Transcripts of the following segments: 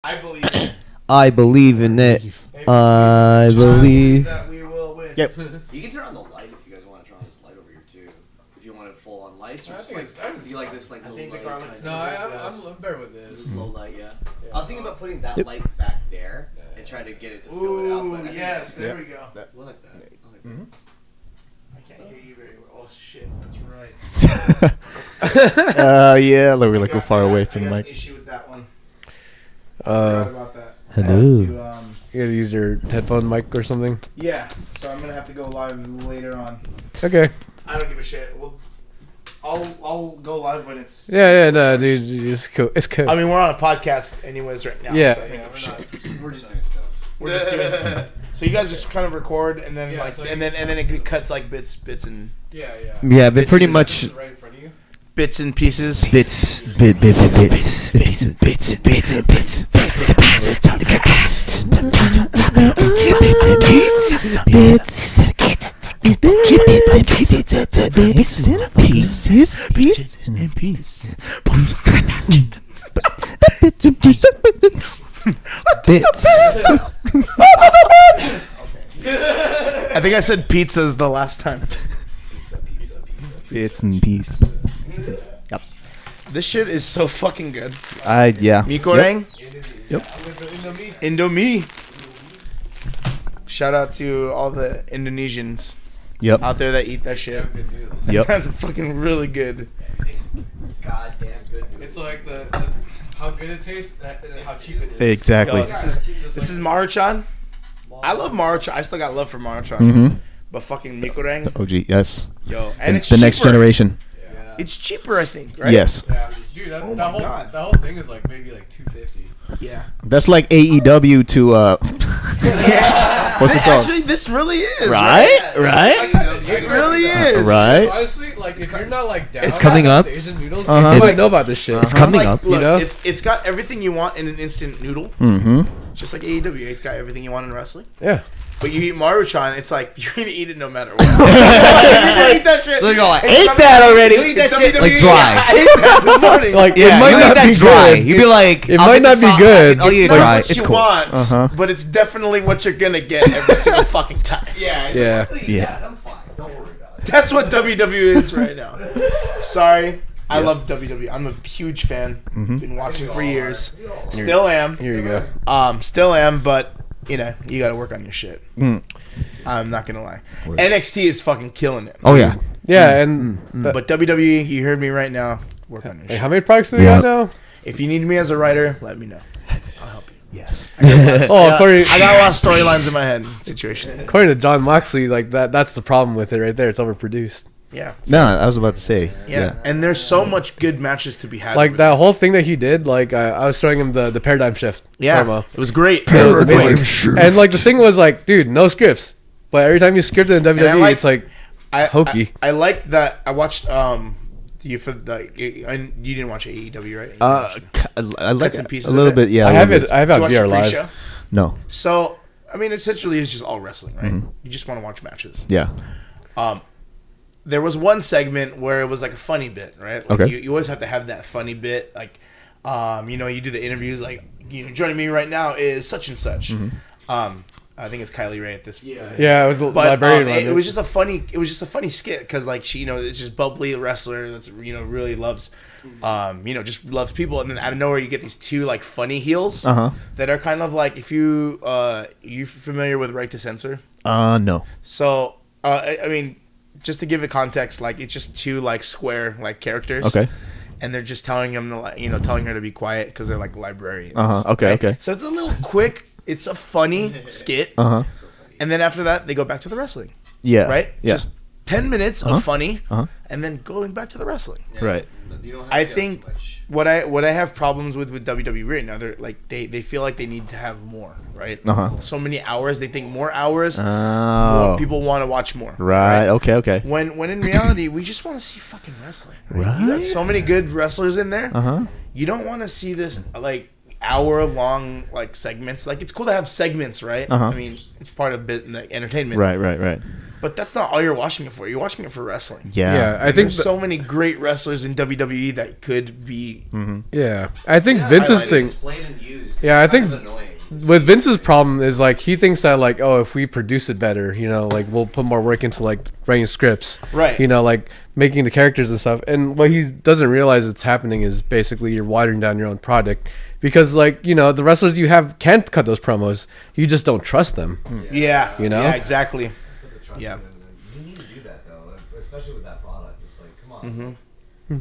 I believe it. I believe in it. I believe that we will win. Yep. You can turn on the light if you guys want to turn on this light over here too. If you want it full on lights, or just you like this like I low think the light. garlic's No, I'm better with This this. is low light, yeah. I was thinking about putting that light back there and trying to get it to fill it out. Ooh, But I think yes, there we go. I like that. I like that. I can't hear you very well. Oh shit, that's right. Yeah, we're like go far away I from got the an mic. issue with that one. I forgot about that. hello. I have to, You gotta use your headphone mic or something. yeah, so I'm gonna have to go live later on. Okay. I don't give a shit. I'll go live when it's. Yeah, no, dude, it's cool. It's cool. I mean, we're on a podcast anyways right now. Yeah. So I don't give a shit. We're just doing stuff. We're just doing. So you guys just kind of record and then Yeah, so and then it cuts like bits and Yeah. Yeah, but pretty much Right in front of you. bits and pieces. bits. I think I said pizzas the last time. Bits and pieces. Yep. This shit is so fucking good. Yeah. Mie goreng, Yep. Indomie. Shout out to all the Indonesians Yep. out there that eat that shit. Yep. That's fucking really good. Goddamn good. It's like the how good it tastes, and how cheap it is. Exactly. Yo, this is Maruchan. I love Maruchan. I still got love for Maruchan. Mm-hmm. But fucking Mie goreng, OG. Yes. yo, And and it's the next cheaper. generation. It's cheaper, I think, right? Yes. Yeah, dude, that, Oh that my God. whole thing is like maybe like $250. Yeah. That's like AEW to what's it called? Actually, this really is. Right? Right? It really is. Right? Honestly, like if you're not like down, It's coming up. with Asian noodles, Uh-huh. you might know about this shit. It's coming up. Look, You know? it's got everything you want in an instant noodle. Mm-hmm. Just like AEW, it's got everything you want in wrestling. Yeah. But you eat Maruchan, it's like you're gonna eat it no matter what. You're gonna eat that shit. Look, I It's ate that already. You eat that It's shit WWE. like dry. I ate that this morning. Like Yeah, it might you not eat that be dry. good. You'd be like, It I'll might get the not be sauce. good. I'll eat it's it not dry. what It's you cool. want, Uh-huh. but it's definitely what you're gonna get every single fucking time. Yeah. Yeah. I'm fine. Don't worry about it. That's what WWE is right now. Sorry. I love WWE. I'm a huge fan. Been watching for years. Still am. Here you go. Still am, but you know, you gotta work on your shit. Mm. I'm not gonna lie. NXT is fucking killing it. Oh yeah. Yeah, and But WWE, you heard me right now. Work on your hey, shit. how many products do they Yeah. got now? If you need me as a writer, let me know. Yes. Oh, according, I got a lot of storylines in my head. Situation. according to John Moxley, like that's the problem with it right there. It's overproduced. Yeah. No, I was about to say. Yeah. And there's so much good matches to be had. Like over that whole thing that he did, like I was showing him the paradigm shift Yeah. promo. It was great. It was Paradigm amazing. shift. And like the thing was like, dude, no scripts. But every time you script it in WWE, I like- it's like hokey. I like that. I watched you for the and you didn't watch AEW, right? I like Cuts and pieces a little of it. bit. Yeah. I a have little it. bit. I have Did it you on watch VR the live. pre-show? No. So I mean, essentially, it's just all wrestling, right? You just want to watch matches. Yeah. There was one segment where it was like a funny bit, right? Like Okay. you always have to have that funny bit, like, you know, you do the interviews, like, you know, joining me right now is such and such. I think it's Kylie Ray at this. Yeah, it was the But librarian. it was just a funny. It was just a funny skit because, like, she, you know, it's just bubbly wrestler that's, you know, really loves, you know, just loves people, and then out of nowhere you get these two like funny heels that are kind of like, if you you familiar with Right to Censor? No. So I mean, just to give it context, like, it's just two like square like characters. Okay. And they're just telling him to, you know, telling her to be quiet because they're like librarians. Okay. Okay. So it's a little quick. It's a funny skit. And then after that, they go back to the wrestling. Yeah. Right? Yeah. Just 10 minutes of funny, and then going back to the wrestling. Right. You don't have I to go think too much. what I have problems with WWE right now, they're like they feel like they need to have more, right? So many hours, they think more hours, Oh. people want to watch more. Right. Okay. Okay. When in reality, we just want to see fucking wrestling. Right? You got so many good wrestlers in there. You don't want to see this like hour long like segments. Like, it's cool to have segments, right? I mean, it's part of bit in the entertainment. Right. Right. Right. But that's not all you're watching it for. You're watching it for wrestling. Yeah. Yeah, I think There's so many great wrestlers in WWE that could be. yeah, I think Vince's Highlighted, thing. displayed and used Yeah, I think Kind of annoying. with Vince's problem is like he thinks that like, oh, if we produce it better, you know, like we'll put more work into like writing scripts, Right. You know, like making the characters and stuff. And what he doesn't realize that's happening is basically you're watering down your own product because like, you know, the wrestlers you have can't cut those promos. You just don't trust them. Yeah. You know? Yeah, exactly. Put the trust Yeah. in them. You need to do that though, especially with that product. It's like, come on. Mm-hmm.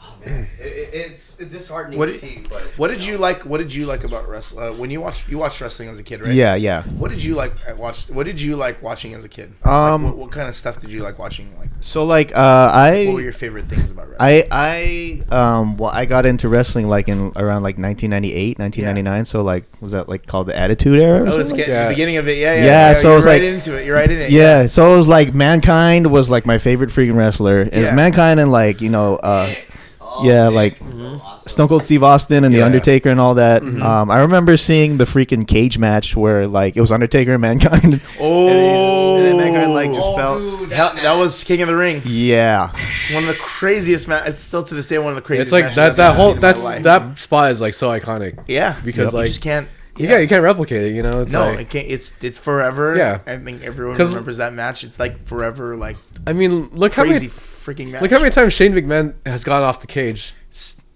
Oh man, it's disheartening What to did- see. But What did you like? What did you like about wrestling? When you watched wrestling as a kid, right? Yeah, yeah. What did you like What did you like watching as a kid? What kind of stuff did you like watching? Like, So like what were your favorite things about wrestling? I got into wrestling like in around like 1998, 1999. So like was that like called the Attitude Era? Or Oh, it's something? the Yeah. beginning of it. Yeah, Yeah, so you're it was right like- into it. You're right in it. Yeah, so it was like Mankind was like my favorite freaking wrestler. It was Yeah. Mankind and like yeah, like so awesome. Stone Cold Steve Austin and Yeah. The Undertaker and all that. Mm-hmm. I remember seeing the freaking cage match where like it was Undertaker and Mankind. Oh, and then Mankind like just Oh, felt. dude, that was King of the Ring. Yeah, It's one of the craziest matches. It's still to this day one of the craziest. It's like matches that I've ever whole seen in my life. that spot is like so iconic. Yeah, because, you like, just can't. You can't replicate it, you know. It's No, like, it can't. It's forever. Yeah. I think everyone 'Cause- remembers that match. It's like forever, like I mean, look how crazy many freaking match. look how many times Shane McMahon has gone off the cage.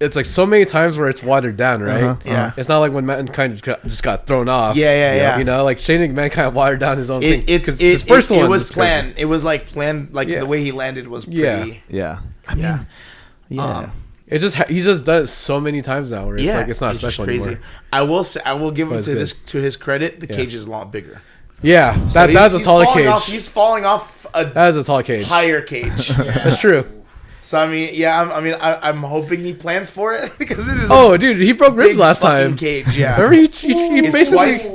It's like so many times where it's watered down, right? Uh-huh, Yeah. It's not like when Mankind just got thrown off. Yeah. You know, like Shane McMahon kind of watered down his own thing. 'Cause his It first one was crazy. planned. It was like planned. Like Yeah. the way he landed was pretty. Yeah. yeah. I mean, Yeah. yeah. It just he just does so many times now where it's like it's not just special crazy. anymore. I will say, I will give him But it's to good. this to his credit. The Yeah. cage is a lot bigger. Yeah, So that's a he's taller falling cage. He's falling off a That is a tall cage. higher cage. That's true. So I mean, yeah, I'm hoping he plans for it because it is. Oh, dude, he broke a ribs big last fucking time. Cage, yeah. Remember he It's basically twice.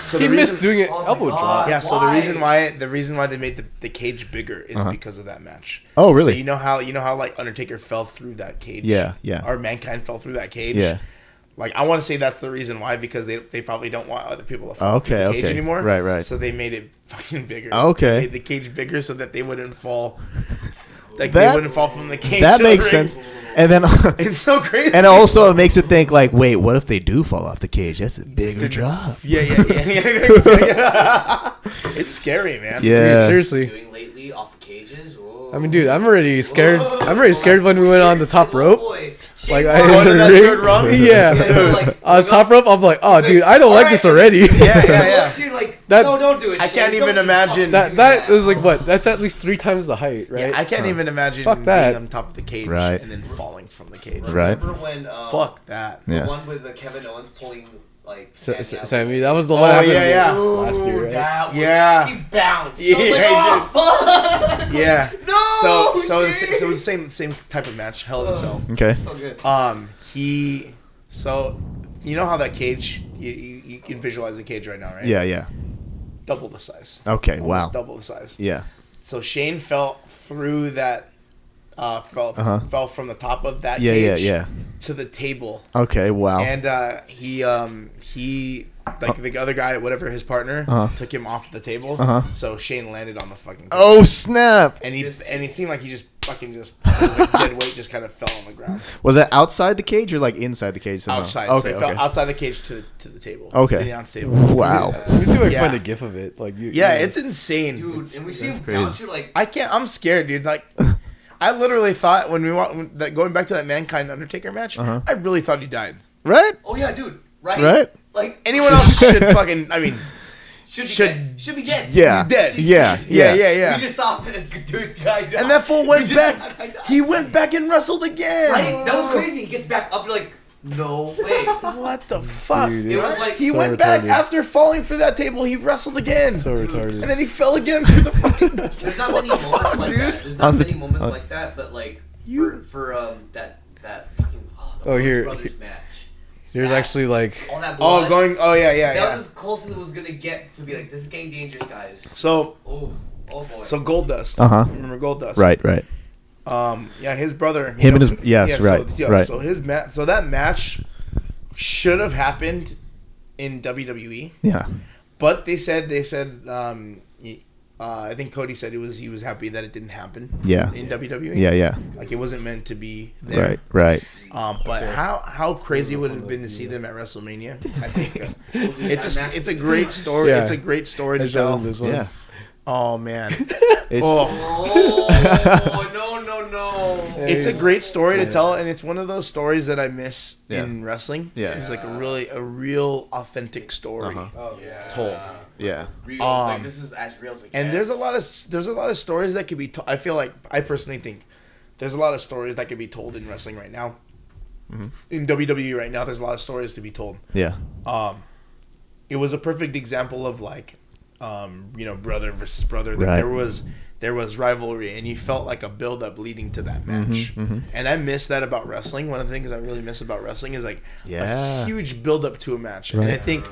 So he the missed reason, doing it Oh my elbow God. drop. yeah. So Why? the reason why they made the cage bigger is because of that match. Oh, really? So you know how like Undertaker fell through that cage. Yeah, yeah. Or Mankind fell through that cage. Yeah. Like I want to say that's the reason why because they probably don't want other people to fall Okay, through the cage okay. anymore. Right, right. So they made it fucking bigger. Okay. They made the cage bigger so that they wouldn't fall. Like That- they wouldn't fall from the cage. That to the makes ring. sense. And then It's so crazy. and also it makes it think like, wait, what if they do fall off the cage? That's a bigger drop. Yeah. It's scary, man. Yeah. Dude, seriously. Doing lately off the cages. Whoa. I mean, dude, I'm already scared. I'm already scared when we went on the top rope. Boy. Like Shane I Going to in the that ring. third rung? Yeah. Yeah, like, I was top rope. I'm like, oh, dude, I don't like this already. Yeah. You're like, That- no, don't do it. I Shane. can't Don't even do imagine- fucking That do is like what? That's at least 3 times the height, right? Yeah, I can't even imagine Fuck being that. on top of the cage Right. and then falling from the cage. Right. Remember when Fuck that. Yeah. the one with the Kevin Owens pulling like Sammy, that was the one that happened yeah. last year, right? That was, Yeah. he bounced. Yeah, I was like, oh, fuck. Yeah. No. So dude. it was the same type of match, Hell in a Cell. Okay. So good. So you know how that cage you can visualize the cage right now, right? Yeah, yeah. Double the size. Okay, Almost wow. Double the size. Yeah. So Shane fell through that. Fell from the top of that Yeah, cage yeah. to the table. Okay, wow. And he like the other guy, whatever his partner, took him off the table. So Shane landed on the fucking. Oh, snap. And it seemed like he just fucking just like dead weight just kind of fell on the ground Was that outside the cage or like inside the cage somehow? outside. Okay, So he okay. fell outside the cage to the table. Okay. To the announce table. Wow. Let me see if I can Yeah. find a gif of it. Like you. Yeah, it's insane. Dude, and we see him crazy. bounce. You're like, I can't. I'm scared, dude. Like. I literally thought when that going back to that Mankind Undertaker match, I really thought he died. Right? oh yeah, dude, right? Right? Like, Anyone else should fucking. I mean, should should- be dead. Yeah. He's dead. Yeah. yeah. We just saw dude guy die. And that fool We went just back. saw a guy die. He went back and wrestled again. Right? That was crazy. He gets back up. You're like, no way. What the fuck? Dude, It was like He so went back retarded. after falling for that table. He wrestled again, So retarded. and then he fell again through the fucking. There's not What many the moments fuck, like dude? that. There's not On the- many moments like that, but like for that fucking the Oh, Rhodes here- Brothers match. There's that- actually like All that blood. Oh yeah. That was as close as it was gonna get to be like, this is getting dangerous, guys. So Oh boy. Goldust. Uh-huh. Remember Goldust? Right, right. Yeah, his brother. Him and his- yes, right, right. So so that match should have happened in WWE, Yeah. but they said I think Cody said he was happy that it didn't happen. Yeah. In WWE. Yeah. Like it wasn't meant to be there. Right. But how crazy would it have been to see them at WrestleMania? I think it's a great story. Yeah. It's a great story I to showed tell. him this one. Yeah. Oh man. It's, Oh no. It's a great story to tell, and it's one of those stories that I miss Yeah. in wrestling. Yeah. It's like a real authentic story told. Yeah. Real, like this is as real as it gets. And there's a lot of stories that could be told. I feel like I personally think there's a lot of stories that could be told in wrestling right now. In WWE right now, there's a lot of stories to be told. Yeah. It was a perfect example of like, brother versus brother. That Right. there was rivalry, and you felt like a build up leading to that match. And I miss that about wrestling. One of the things I really miss about wrestling is like a huge build up to a match. And I think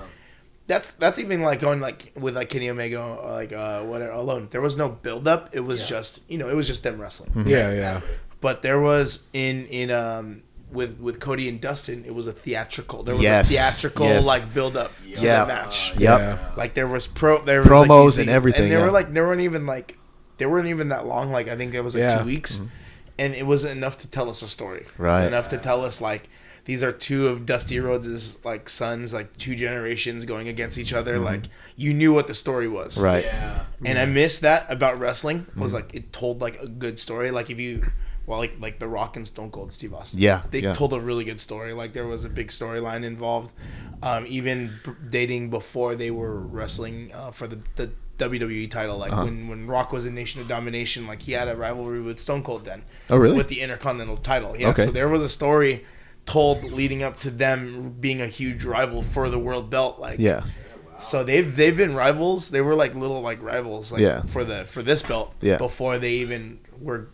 that's even like going like with like Kenny Omega, like whatever alone. There was no build up. It was just it was just them wrestling. Yeah. But there was in with Cody and Dustin, it was a theatrical. There was Yes. a theatrical Yes. like build up to Yeah. the match. Yep. Like there was Promos and everything, and they yeah. were like they weren't even that long. Like I think it was like 2 weeks, and it wasn't enough to tell us a story. Right. Enough to tell us like these are two of Dusty Rhodes' like sons, like two generations going against each other. Like you knew what the story was. Right. Yeah. And I miss that about wrestling was like it told like a good story. Like if you like The Rock and Stone Cold Steve Austin. Yeah, They yeah. told a really good story. Like there was a big storyline involved. Even dating before they were wrestling for the WWE title. Like when Rock was in Nation of Domination, like he had a rivalry with Stone Cold then. Oh, really? With the Intercontinental title. Yeah. Okay. So there was a story told leading up to them being a huge rival for the world belt. Like Yeah. so they've been rivals. They were like little like rivals like Yeah. for this belt Yeah. before they even were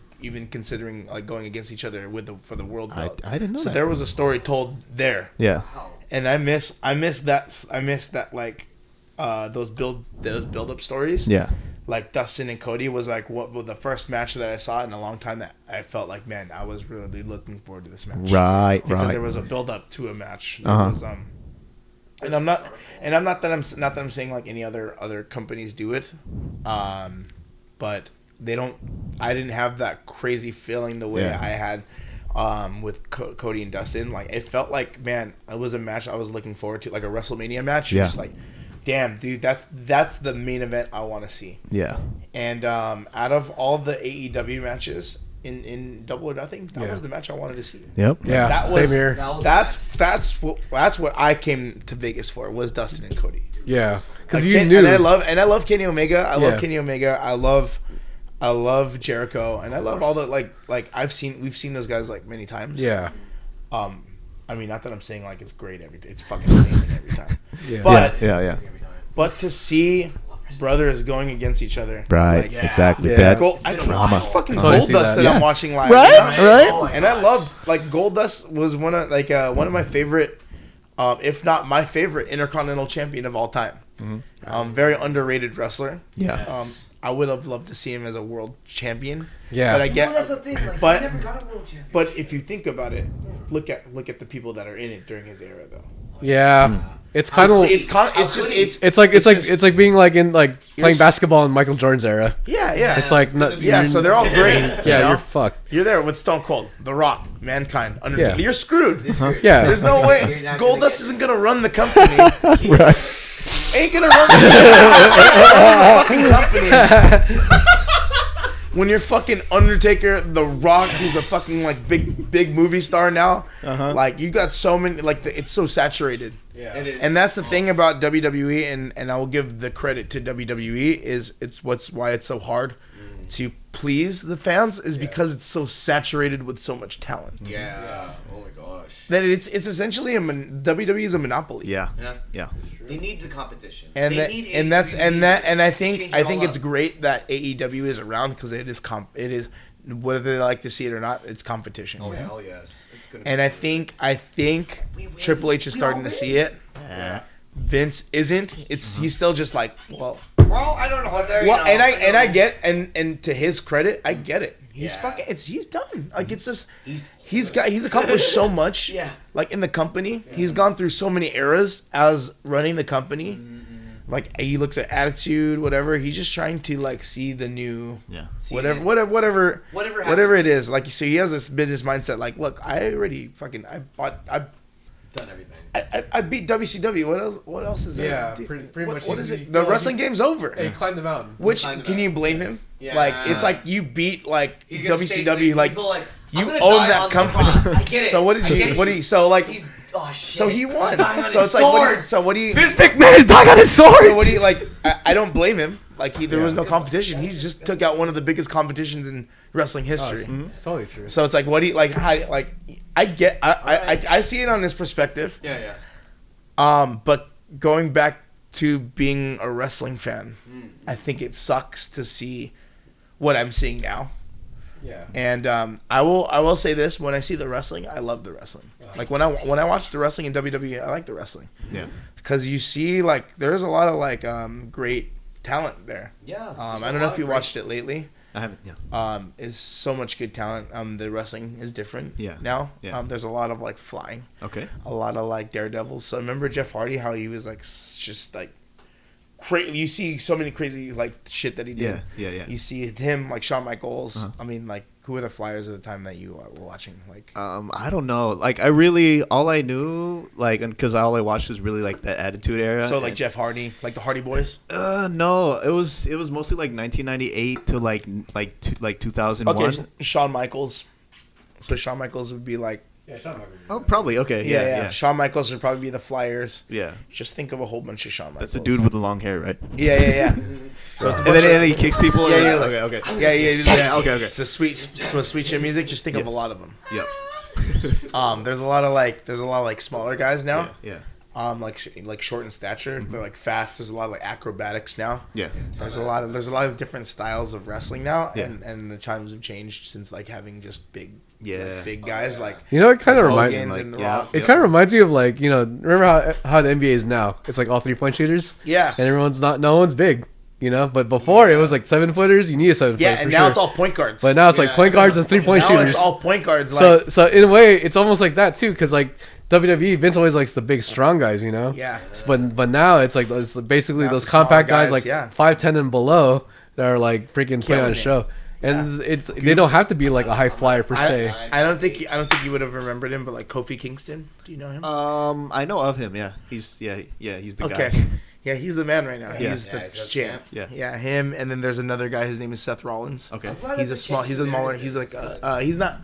considering like going against each other for the world belt. I didn't know so that. there was a story told there. Yeah. And I miss that like those build up stories. Yeah. Like Dustin and Cody was like the first match that I saw in a long time that I felt like, man, I was really looking forward to this match. Right. Because there Right. was a build up to a match. There was, and I'm not that I'm saying like any other companies do it, but they don't. I didn't have that crazy feeling the way Yeah. I had with Cody and Dustin. Like it felt like, man, it was a match I was looking forward to, like a WrestleMania match. You're Yeah. just like, damn, dude, that's the main event I want to see. Yeah. And out of all the AEW matches in Double or Nothing, that was the match I wanted to see. Yep. Yeah. That Same was- here. That's what I came to Vegas for, was Dustin and Cody. Yeah. Because Like, you and knew. I love Kenny Omega. I love Yeah. Kenny Omega. I love Jericho, and I love all the like we've seen those guys like many times. Yeah. I mean, not that I'm saying like it's great every time. It's fucking amazing every time. Yeah. But Yeah. but to see brothers going against each other, Right. like, Exactly. Yeah. That. It's fucking Totally see Goldust that. that I'm Yeah. watching live. Right. You know? Right. Oh my And I gosh. love like Goldust was one of my favorite, if not my favorite Intercontinental Champion of all time. Very underrated wrestler. Yeah. I would have loved to see him as a world champion. Yeah. But I You know, get. that's the thing. Like, but- he never got a world champion. But if you think about it, look at the people that are in it during his era, though. Yeah. It's kind of. It's It's like being like in like playing You're- basketball in Michael Jordan's era. yeah. It's like yeah. So they're all great. Yeah, you know? you're fucked. You're there with Stone Cold, The Rock, Mankind, Undertaker. Yeah. You're screwed. Yeah. There's no You're way. not gonna Goldust get isn't gonna run the company. Ain't gonna run the fucking company. When you're fucking Undertaker, The Rock, who's a fucking like big movie star now, like you got so many, like it's so saturated. It is. And that's the thing about WWE, and I will give the credit to WWE, is why it's so hard to please the fans, is because it's so saturated with so much talent. Yeah. Oh my gosh. That it's essentially WWE is a monopoly. Yeah. Yeah. Yeah. They need the competition. And They that, need and it. that's You and need that it. and I Change think it all it's up. great that AEW is around, because it is whether they like to see it or not, it's competition. Oh hell yes. It's gonna. And I think We win. Triple H is We starting all to see it. Yeah. Vince isn't. He's still just like, well, Well, I don't know. There you well, know. and I get, and to his credit, I get it. He's Yeah. fucking. He's done. Like it's just. He's He's accomplished so much. Yeah. Like in the company, he's gone through so many eras as running the company. Like he looks at attitude, whatever. He's just trying to like see the new, whatever it is. Like so, he has this business mindset. Like, look, I done everything. I beat WCW. What else is there? Yeah, pretty much. What is it? The wrestling game's over. Hey, climb the mountain. Which can you blame him? Yeah. Like it's like you beat like He's gonna WCW. Like he's all like, you I'm gonna own die that on this company. cross. I get it. So what did I get you? it. What do you? So like. He's oh shit. So he won. He's dying on So his it's sword. like, so what do you? Vince McMahon is dying on his sword. So what do you like? I don't blame him. Like there was no competition. He just took out one of the biggest competitions in wrestling history. It's totally true. So it's like, what do you like? How, like I see it on his perspective. Yeah. But going back to being a wrestling fan, I think it sucks to see what I'm seeing now. Yeah. And I will say this: when I see the wrestling, I love the wrestling. Like when I watch the wrestling in WWE, I like the wrestling. Yeah. Because you see, like, there's a lot of like great talent there. Yeah. I don't know if you watched it lately. I haven't. Yeah. Is so much good talent. The wrestling is different. Yeah. Now. Yeah. There's a lot of like flying. Okay. A lot of like daredevils. So remember Jeff Hardy, how he was like just like crazy. You see so many crazy like shit that he did. Yeah. You see him like Shawn Michaels. Uh-huh. I mean, like who were the flyers at the time that you were watching? Like I don't know. Like all I knew, like, because all I watched was really like the Attitude Era. so like Jeff Hardy, like the Hardy Boys. No, it was mostly like 1998 to like 2001. Okay, Shawn Michaels. So Shawn Michaels would be like. Yeah, Shawn Michaels. Oh, probably. Okay. Yeah. Shawn Michaels would probably be the Flyers. Yeah. Just think of a whole bunch of Shawn Michaels. That's a dude with the long hair, right? Yeah. So it's a And bunch then of- he kicks people. Yeah, and- yeah. Okay. Yeah. Okay. It's the sweet shit music. Just think of a lot of them. Yep. There's a lot of like smaller guys now. Yeah. Like short in stature. They're like fast. There's a lot of like acrobatics now. Yeah. There's a lot of different styles of wrestling now, Yeah. and the times have changed since like having just big guys like You know, it kind of reminds. Hogan's like, and yeah. Rock. It kind of reminds me of like, you know, remember how the NBA is now? It's like all 3-point shooters. Yeah. And no one's big, you know. But before it was like 7-footers. You need a 7-footer. Yeah, and now it's all point guards. But now it's like point guards and 3-point now shooters. it's all point guards. Like, So in a way, it's almost like that too, because like WWE, Vince always likes the big, strong guys, you know. yeah. But now it's like basically Now those it's the compact smaller guys, like guys, yeah. 5'10" and below, that are like freaking playing on a Killing it. show. And they don't have to be like a high flyer per se. I don't think you would have remembered him, but like Kofi Kingston. Do you know him? I know of him. Yeah. He's the Okay. guy. Yeah, he's the man right now. Yeah. He's the he's the champ. champ. Yeah, him. And then there's another guy. His name is Seth Rollins. Okay. He's a smaller. He's like he's not.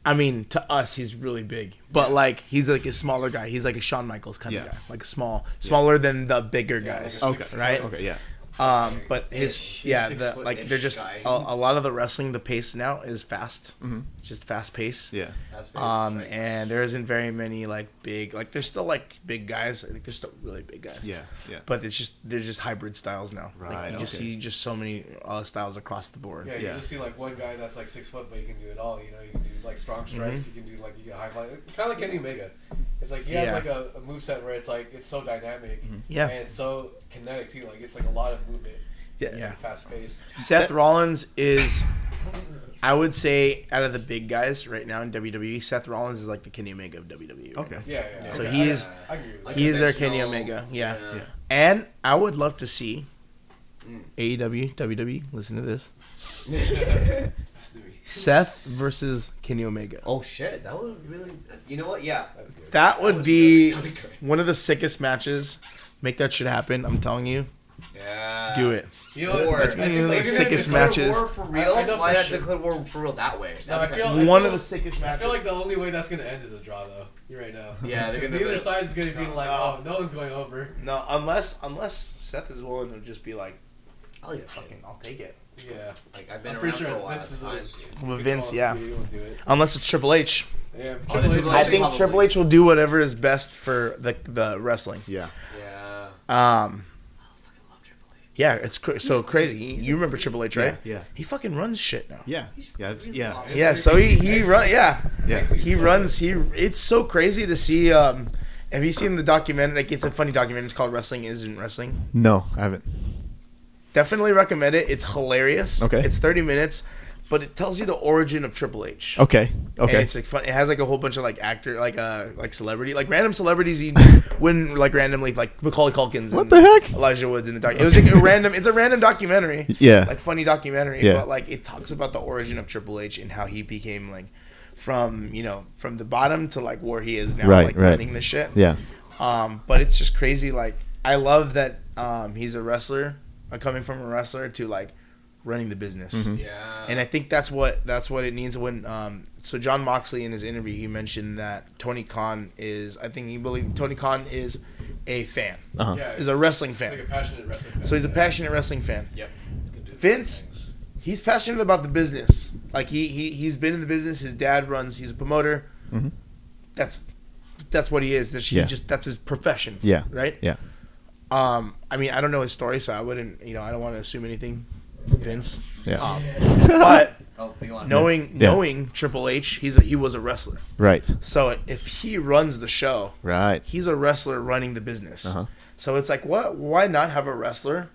I mean, to us, he's really big, but like he's like a smaller guy. He's like a Shawn Michaels kind of Yeah. guy, like smaller than the bigger guys. Okay. right. Okay. Yeah. But his He's 6'-foot-ish they're just guy. a lot of the wrestling. The pace now is fast. It's just fast pace. Yeah. And there isn't very many like big, like there's still like big guys. I think there's still really big guys. Yeah. Yeah. But they're just hybrid styles now. Right, Like you just okay. see just so many styles across the board. Yeah, you Yeah. just see like one guy that's like 6 foot, but you can do it all. You know, you can do like strong strikes. You can do like you get high fly. Kind of like Kenny Omega. It's like he has Yeah. like a moveset where it's like it's so dynamic. Yeah. And it's so kinetic too. Like it's like a lot of movement. Yeah. It's like fast paced. Seth Rollins is, I would say, out of the big guys right now in WWE, Seth Rollins is like the Kenny Omega of WWE. right Okay. now. Yeah. So Okay, he is. I agree with that. He is their Conventional, Kenny Omega. Yeah. Yeah. And I would love to see AEW, WWE, listen to this. Seth versus Kenny Omega. Oh shit, that was really. You know what? Yeah. That would was be good. That would be good. one of the sickest matches. Make that shit happen. I'm telling you. Yeah. Do it. You know what? That's gonna be one of the like, sickest Declare matches. War for real? I know Why for not sure. declare war for real that way? No, I That'd be feel- kinda- One of the sickest I matches. feel like the only way that's gonna end is a draw, though. You're right now. Yeah, they're 'Cause gonna. neither side is gonna be like, oh, no one's going over. No, unless Seth is willing to just be like, I'll I'll take it. Yeah. Like I've been I'm around pretty sure for a it's while. Vince It's is fine. With Vince, yeah. He won't do it. Unless it's Triple H. Yeah. Oh, the Triple I H think probably. Triple H will do whatever is best for the wrestling. Yeah. Yeah. Um, Love Triple H. yeah, it's so crazy. You remember Triple H, right? Yeah. He fucking runs shit now. Yeah. Yeah. Really Yeah. awesome. Yeah, so he run. Yeah, Yeah. he runs. It's so crazy to see. Have you seen the documentary? Like, it's a funny documentary. It's called "Wrestling Isn't Wrestling." No, I haven't. Definitely recommend it. It's hilarious. Okay. It's 30 minutes, but it tells you the origin of Triple H. Okay. And Okay. it's like fun. It has like a whole bunch of like actor, like celebrity, like random celebrities you wouldn't like randomly, like Macaulay Culkin's. What and the heck? Elijah Wood's in the doc. It was like a random. It's a random documentary. Yeah. Like funny documentary. Yeah. But like it talks about the origin of Triple H and how he became like from the bottom to like where he is now, Right, like right. running the shit. Yeah. But it's just crazy. Like I love that he's a wrestler, coming from a wrestler to like running the business. Mm-hmm. Yeah. And I think that's what it needs when so John Moxley in his interview he mentioned that Tony Khan is a fan. Uh-huh. Yeah, Is a wrestling fan. It's like a passionate wrestling fan. So he's a passionate wrestling fan. Yep. Vince, he's passionate about the business. Like he's been in the business. His dad he's a promoter. Mm-hmm. That's what he is. That's his profession. Yeah. Right? Yeah. I mean, I don't know his story, so I wouldn't, I don't want to assume anything, Vince. Yeah. But Oh, you want knowing Triple H, he was a wrestler. Right. So if he runs the show, Right. he's a wrestler running the business. Uh-huh. So it's like, why not have a wrestler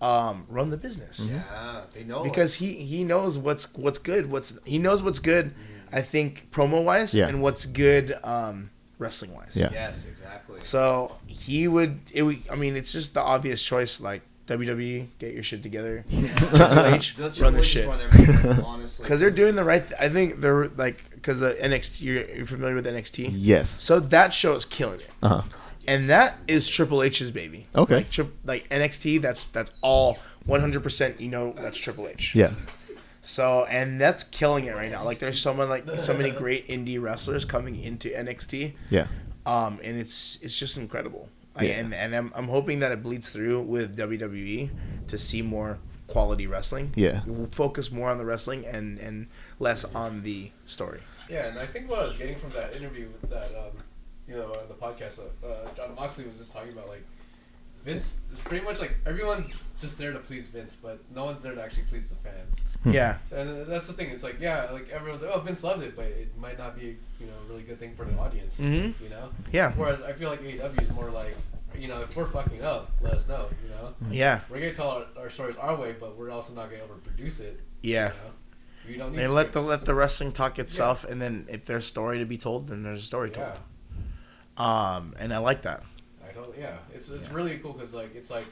run the business? Yeah, they know. Because he knows what's good. He knows what's good. I think promo wise, Yeah. and what's good wrestling wise. Yeah. Yes, exactly. So I mean, it's just the obvious choice. Like WWE, get your shit together. Triple H, run the shit. Honestly, Because they're doing the right. I think they're like because the NXT. You're familiar with NXT. Yes. So that show is killing it, Uh-huh. and that is Triple H's baby. Okay. Like NXT. That's all 100%. That's Triple H. Yeah. So and that's killing it right now. Like there's so many great indie wrestlers coming into NXT. Yeah. And it's just incredible. Yeah. And I'm hoping that it bleeds through with WWE to see more quality wrestling. Yeah. We'll focus more on the wrestling and less on the story. Yeah, and I think what I was getting from that interview with that, the podcast, John Moxley was just talking about, like, Vince is pretty much like everyone's just there to please Vince, but no one's there to actually please the fans. Yeah. And that's the thing. It's like, yeah, like everyone's like, oh, Vince loved it, but it might not be, a really good thing for the audience. Mhm. Yeah. Whereas I feel like AEW is more like, if we're fucking up, let us know. Yeah. We're gonna tell our stories our way, but we're also not gonna be able to produce it. Yeah. You don't need They scripts. let the wrestling talk itself, and then if there's a story to be told, then there's a story Yeah. told. And I like that. It's really cool because it's like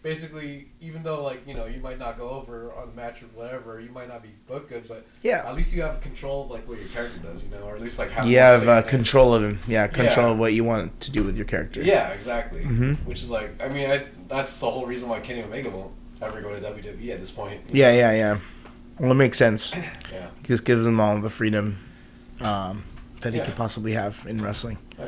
basically even though like you might not go over on a match or whatever, you might not be booked good, but Yeah. at least you have control of like what your character does, or at least like how You have control of him. Yeah, control of what you want to do with your character. Yeah, exactly. Mhm. Which is like that's the whole reason why Kenny Omega won't ever go to WWE at this point. Yeah. Well, it makes sense. Yeah. Just gives him all the freedom that he Yeah. could possibly have in wrestling. Yeah.